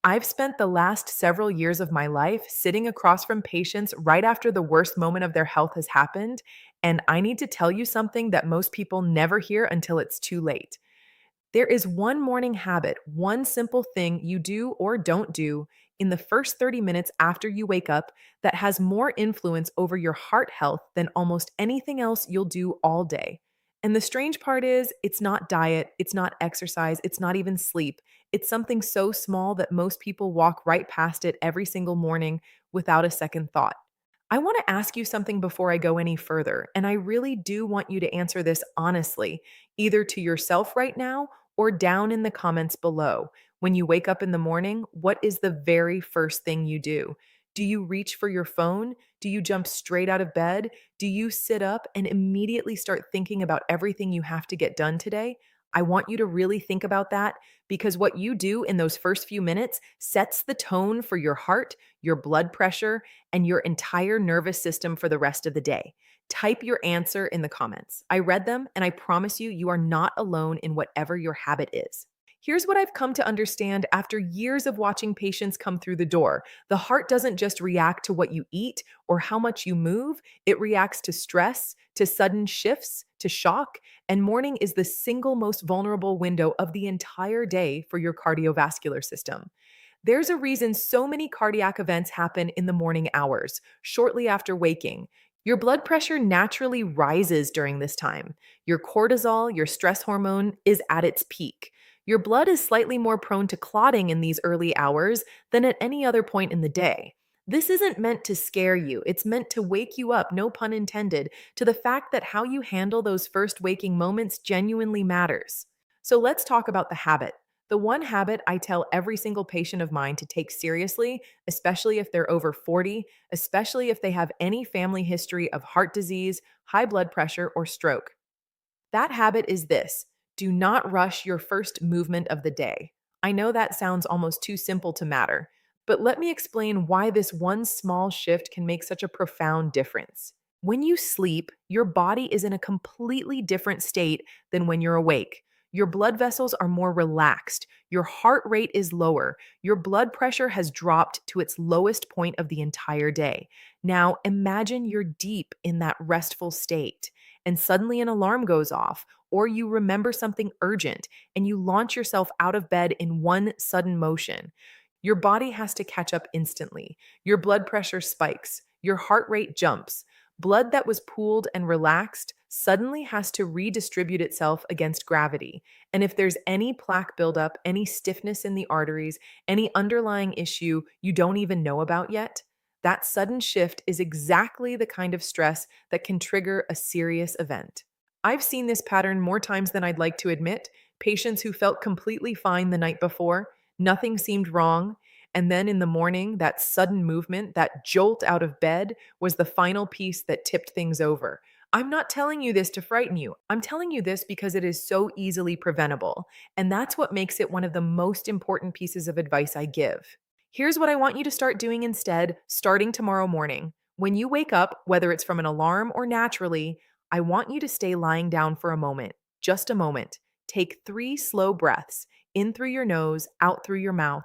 I've spent the last several years of my life sitting across from patients right after the worst moment of their health has happened, and I need to tell you something that most people never hear until it's too late. There is one morning habit, one simple thing you do or don't do in the first 30 minutes after you wake up that has more influence over your heart health than almost anything else you'll do all day. And the strange part is, it's not diet, it's not exercise, it's not even sleep. It's something so small that most people walk right past it every single morning without a second thought. I want to ask you something before I go any further, and I really do want you to answer this honestly, either to yourself right now or down in the comments below. When you wake up in the morning, what is the very first thing you do? Do you reach for your phone? Do you jump straight out of bed? Do you sit up and immediately start thinking about everything you have to get done today? I want you to really think about that because what you do in those first few minutes sets the tone for your heart, your blood pressure, and your entire nervous system for the rest of the day. Type your answer in the comments. I read them, and I promise you, you are not alone in whatever your habit is. Here's what I've come to understand after years of watching patients come through the door. The heart doesn't just react to what you eat or how much you move, it reacts to stress, to sudden shifts, to shock, and morning is the single most vulnerable window of the entire day for your cardiovascular system. There's a reason so many cardiac events happen in the morning hours, shortly after waking. Your blood pressure naturally rises during this time. Your cortisol, your stress hormone, is at its peak. Your blood is slightly more prone to clotting in these early hours than at any other point in the day. This isn't meant to scare you. It's meant to wake you up, no pun intended, to the fact that how you handle those first waking moments genuinely matters. So let's talk about the habit. The one habit I tell every single patient of mine to take seriously, especially if they're over 40, especially if they have any family history of heart disease, high blood pressure, or stroke. That habit is this: do not rush your first movement of the day. I know that sounds almost too simple to matter, but let me explain why this one small shift can make such a profound difference. When you sleep, your body is in a completely different state than when you're awake. Your blood vessels are more relaxed, your heart rate is lower, your blood pressure has dropped to its lowest point of the entire day. Now, imagine you're deep in that restful state and suddenly an alarm goes off, or you remember something urgent and you launch yourself out of bed in one sudden motion. Your body has to catch up instantly. Your blood pressure spikes, your heart rate jumps. Blood that was pooled and relaxed suddenly has to redistribute itself against gravity. And if there's any plaque buildup, any stiffness in the arteries, any underlying issue you don't even know about yet, that sudden shift is exactly the kind of stress that can trigger a serious event. I've seen this pattern more times than I'd like to admit. Patients who felt completely fine the night before, nothing seemed wrong, and then in the morning, that sudden movement, that jolt out of bed, was the final piece that tipped things over. I'm not telling you this to frighten you. I'm telling you this because it is so easily preventable. And that's what makes it one of the most important pieces of advice I give. Here's what I want you to start doing instead, starting tomorrow morning. When you wake up, whether it's from an alarm or naturally, I want you to stay lying down for a moment, just a moment. Take 3 slow breaths, in through your nose, out through your mouth.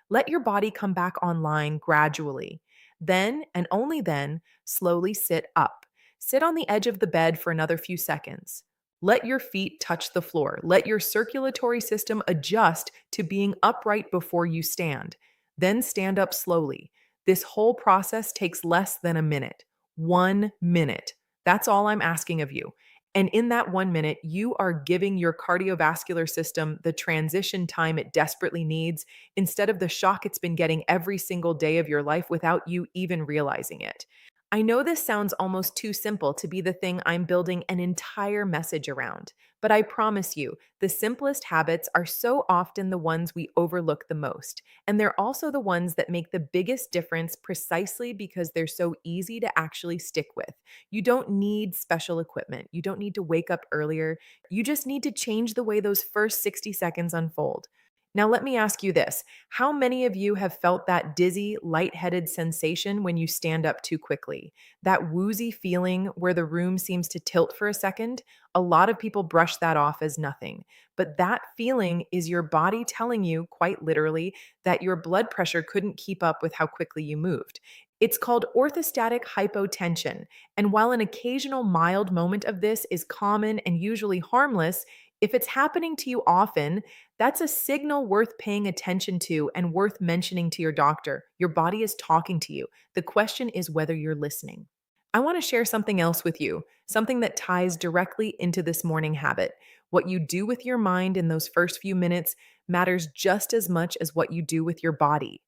Let your body come back online gradually. Then, and only then, slowly sit up. Sit on the edge of the bed for another few seconds. Let your feet touch the floor. Let your circulatory system adjust to being upright before you stand. Then stand up slowly. This whole process takes less than a minute. 1 minute. That's all I'm asking of you. And in that 1 minute, you are giving your cardiovascular system the transition time it desperately needs instead of the shock it's been getting every single day of your life without you even realizing it. I know this sounds almost too simple to be the thing I'm building an entire message around, but I promise you, the simplest habits are so often the ones we overlook the most. And they're also the ones that make the biggest difference precisely because they're so easy to actually stick with. You don't need special equipment. You don't need to wake up earlier. You just need to change the way those first 60 seconds unfold. Now, let me ask you this. How many of you have felt that dizzy, lightheaded sensation when you stand up too quickly? That woozy feeling where the room seems to tilt for a second? A lot of people brush that off as nothing. But that feeling is your body telling you, quite literally, that your blood pressure couldn't keep up with how quickly you moved. It's called orthostatic hypotension. And while an occasional mild moment of this is common and usually harmless, if it's happening to you often, that's a signal worth paying attention to and worth mentioning to your doctor. Your body is talking to you. The question is whether you're listening. I want to share something else with you, something that ties directly into this morning habit. What you do with your mind in those first few minutes matters just as much as what you do with your body.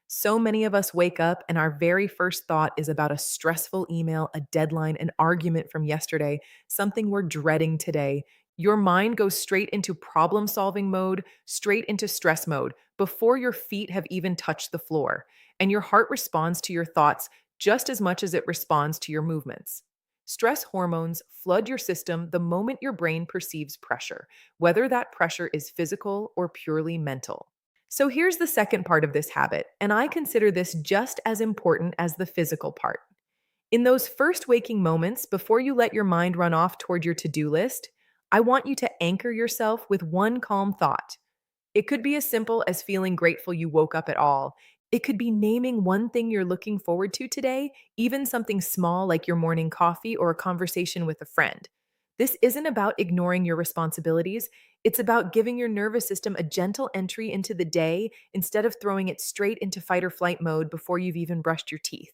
So many of us wake up and our very first thought is about a stressful email, a deadline, an argument from yesterday, something we're dreading today. Your mind goes straight into problem solving mode, straight into stress mode, before your feet have even touched the floor. And your heart responds to your thoughts just as much as it responds to your movements. Stress hormones flood your system the moment your brain perceives pressure, whether that pressure is physical or purely mental. So here's the second part of this habit, and I consider this just as important as the physical part. In those first waking moments, before you let your mind run off toward your to do list, I want you to anchor yourself with one calm thought. It could be as simple as feeling grateful you woke up at all. It could be naming one thing you're looking forward to today, even something small like your morning coffee or a conversation with a friend. This isn't about ignoring your responsibilities. It's about giving your nervous system a gentle entry into the day instead of throwing it straight into fight or flight mode before you've even brushed your teeth.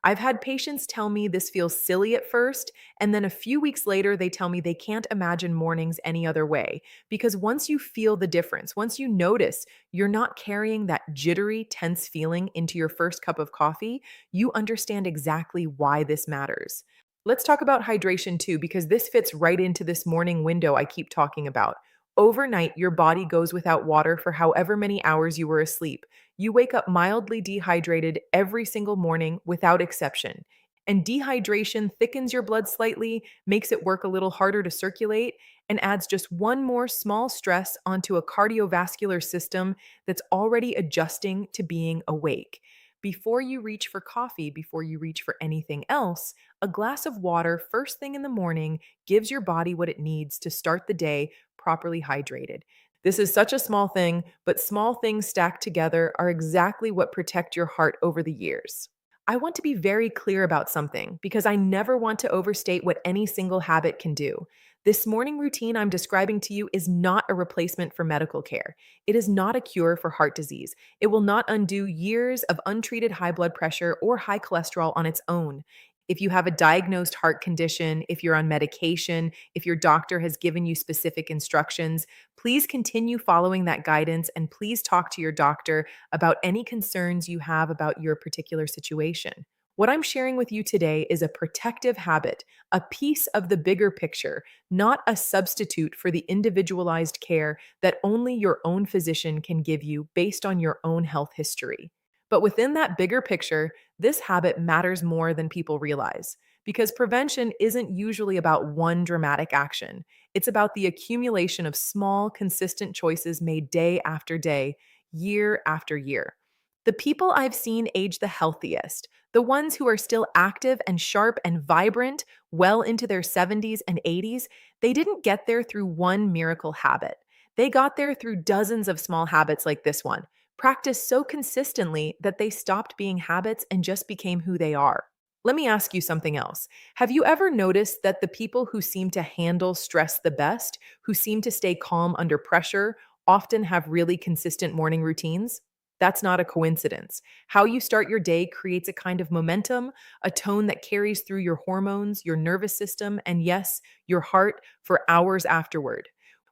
I've had patients tell me this feels silly at first, and then a few weeks later, they tell me they can't imagine mornings any other way. Because once you feel the difference, once you notice you're not carrying that jittery, tense feeling into your first cup of coffee, you understand exactly why this matters. Let's talk about hydration too, because this fits right into this morning window I keep talking about. Overnight, your body goes without water for however many hours you were asleep. You wake up mildly dehydrated every single morning without exception. And dehydration thickens your blood slightly, makes it work a little harder to circulate, and adds just one more small stress onto a cardiovascular system that's already adjusting to being awake. Before you reach for coffee, before you reach for anything else, a glass of water first thing in the morning gives your body what it needs to start the day properly hydrated. This is such a small thing, but small things stacked together are exactly what protect your heart over the years. I want to be very clear about something because I never want to overstate what any single habit can do. This morning routine I'm describing to you is not a replacement for medical care. It is not a cure for heart disease. It will not undo years of untreated high blood pressure or high cholesterol on its own. If you have a diagnosed heart condition, if you're on medication, if your doctor has given you specific instructions, please continue following that guidance and please talk to your doctor about any concerns you have about your particular situation. What I'm sharing with you today is a protective habit, a piece of the bigger picture, not a substitute for the individualized care that only your own physician can give you based on your own health history. But within that bigger picture, this habit matters more than people realize because prevention isn't usually about one dramatic action. It's about the accumulation of small, consistent choices made day after day, year after year. The people I've seen age the healthiest, the ones who are still active and sharp and vibrant well into their 70s and 80s, they didn't get there through one miracle habit. They got there through dozens of small habits like this one, practiced so consistently that they stopped being habits and just became who they are. Let me ask you something else. Have you ever noticed that the people who seem to handle stress the best, who seem to stay calm under pressure, often have really consistent morning routines? That's not a coincidence. How you start your day creates a kind of momentum, a tone that carries through your hormones, your nervous system, and yes, your heart for hours afterward.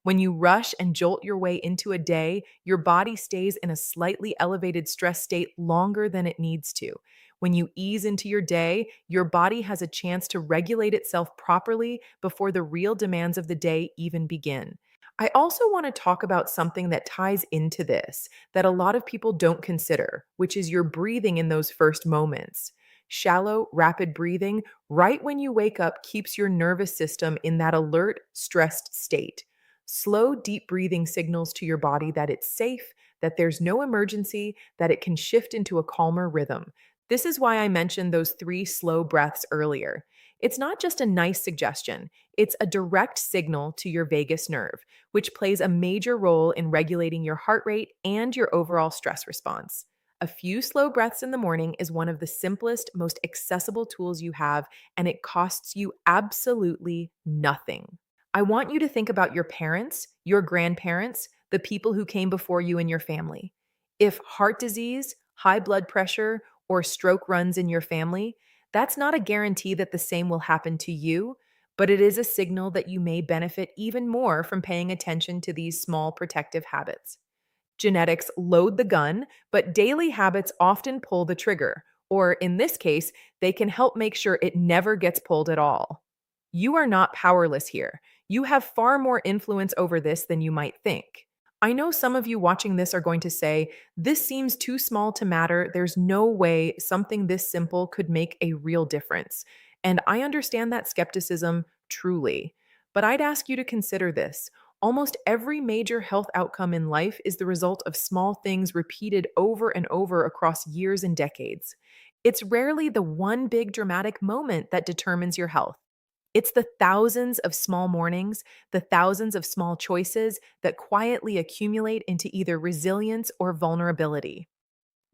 When you rush and jolt your way into a day, your body stays in a slightly elevated stress state longer than it needs to. When you ease into your day, your body has a chance to regulate itself properly before the real demands of the day even begin. I also want to talk about something that ties into this that a lot of people don't consider, which is your breathing in those first moments. Shallow, rapid breathing right when you wake up keeps your nervous system in that alert, stressed state. Slow, deep breathing signals to your body that it's safe, that there's no emergency, that it can shift into a calmer rhythm. This is why I mentioned those 3 slow breaths earlier. It's not just a nice suggestion, it's a direct signal to your vagus nerve, which plays a major role in regulating your heart rate and your overall stress response. A few slow breaths in the morning is one of the simplest, most accessible tools you have, and it costs you absolutely nothing. I want you to think about your parents, your grandparents, the people who came before you in your family. If heart disease, high blood pressure, or stroke runs in your family, that's not a guarantee that the same will happen to you, but it is a signal that you may benefit even more from paying attention to these small protective habits. Genetics load the gun, but daily habits often pull the trigger, or in this case, they can help make sure it never gets pulled at all. You are not powerless here. You have far more influence over this than you might think. I know some of you watching this are going to say, this seems too small to matter. There's no way something this simple could make a real difference. And I understand that skepticism truly. But I'd ask you to consider this. Almost every major health outcome in life is the result of small things repeated over and over across years and decades. It's rarely the one big dramatic moment that determines your health. It's the thousands of small mornings, the thousands of small choices that quietly accumulate into either resilience or vulnerability.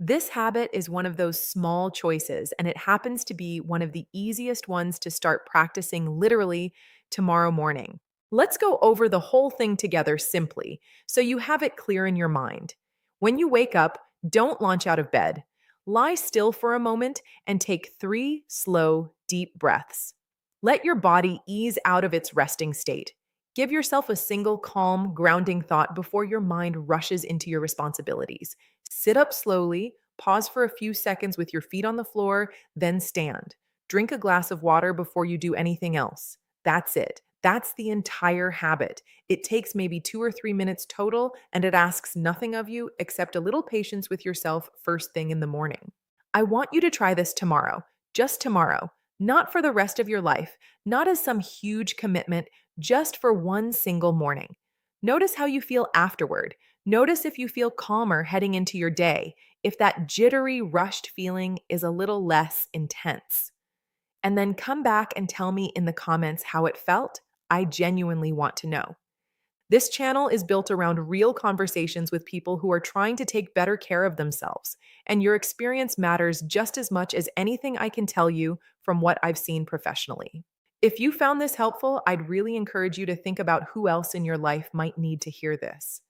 This habit is one of those small choices, and it happens to be one of the easiest ones to start practicing literally tomorrow morning. Let's go over the whole thing together simply so you have it clear in your mind. When you wake up, don't launch out of bed. Lie still for a moment and take 3 slow, deep breaths. Let your body ease out of its resting state. Give yourself a single calm, grounding thought before your mind rushes into your responsibilities. Sit up slowly, pause for a few seconds with your feet on the floor, then stand. Drink a glass of water before you do anything else. That's it. That's the entire habit. It takes maybe 2 or 3 minutes total, and it asks nothing of you except a little patience with yourself first thing in the morning. I want you to try this tomorrow, just tomorrow, not for the rest of your life, not as some huge commitment, just for one single morning. Notice how you feel afterward. Notice if you feel calmer heading into your day, if that jittery, rushed feeling is a little less intense. And then come back and tell me in the comments how it felt. I genuinely want to know. This channel is built around real conversations with people who are trying to take better care of themselves, and your experience matters just as much as anything I can tell you from what I've seen professionally. If you found this helpful, I'd really encourage you to think about who else in your life might need to hear this.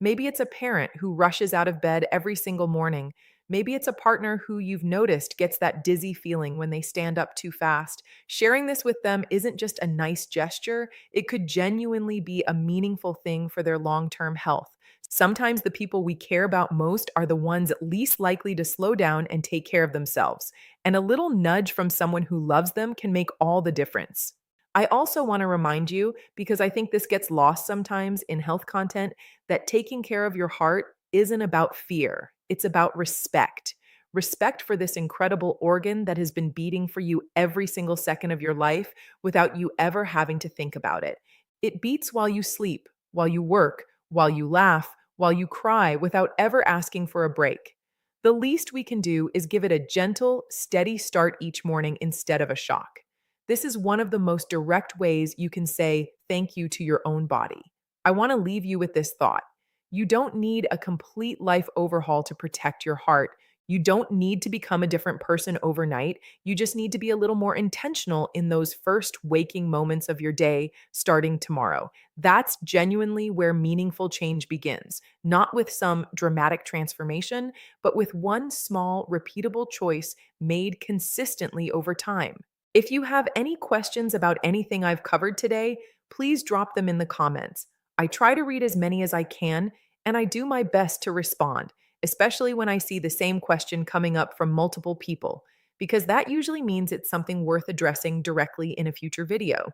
Maybe it's a parent who rushes out of bed every single morning. Maybe it's a partner who you've noticed gets that dizzy feeling when they stand up too fast. Sharing this with them isn't just a nice gesture, it could genuinely be a meaningful thing for their long term health. Sometimes the people we care about most are the ones least likely to slow down and take care of themselves. And a little nudge from someone who loves them can make all the difference. I also want to remind you, because I think this gets lost sometimes in health content, that taking care of your heart isn't about fear, it's about respect. Respect for this incredible organ that has been beating for you every single second of your life without you ever having to think about it. It beats while you sleep, while you work, while you laugh, while you cry without ever asking for a break. The least we can do is give it a gentle, steady start each morning instead of a shock. This is one of the most direct ways you can say thank you to your own body. I want to leave you with this thought. You don't need a complete life overhaul to protect your heart. You don't need to become a different person overnight. You just need to be a little more intentional in those first waking moments of your day starting tomorrow. That's genuinely where meaningful change begins, not with some dramatic transformation, but with one small, repeatable choice made consistently over time. If you have any questions about anything I've covered today, please drop them in the comments. I try to read as many as I can, and I do my best to respond, especially when I see the same question coming up from multiple people, because that usually means it's something worth addressing directly in a future video.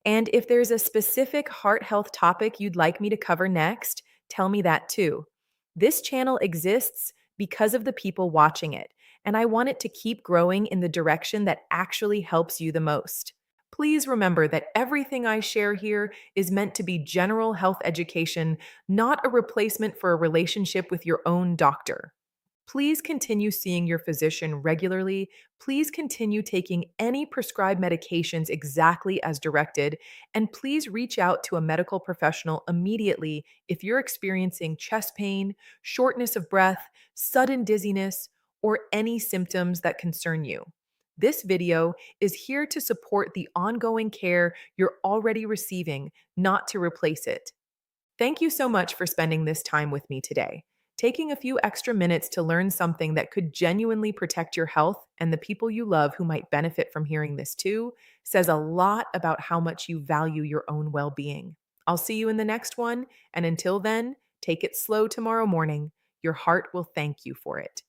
And if there's a specific heart health topic you'd like me to cover next, tell me that too. This channel exists because of the people watching it, and I want it to keep growing in the direction that actually helps you the most. Please remember that everything I share here is meant to be general health education, not a replacement for a relationship with your own doctor. Please continue seeing your physician regularly. Please continue taking any prescribed medications exactly as directed. And please reach out to a medical professional immediately if you're experiencing chest pain, shortness of breath, sudden dizziness, or any symptoms that concern you. This video is here to support the ongoing care you're already receiving, not to replace it. Thank you so much for spending this time with me today. Taking a few extra minutes to learn something that could genuinely protect your health and the people you love who might benefit from hearing this too says a lot about how much you value your own well being. I'll see you in the next one, and until then, take it slow tomorrow morning. Your heart will thank you for it.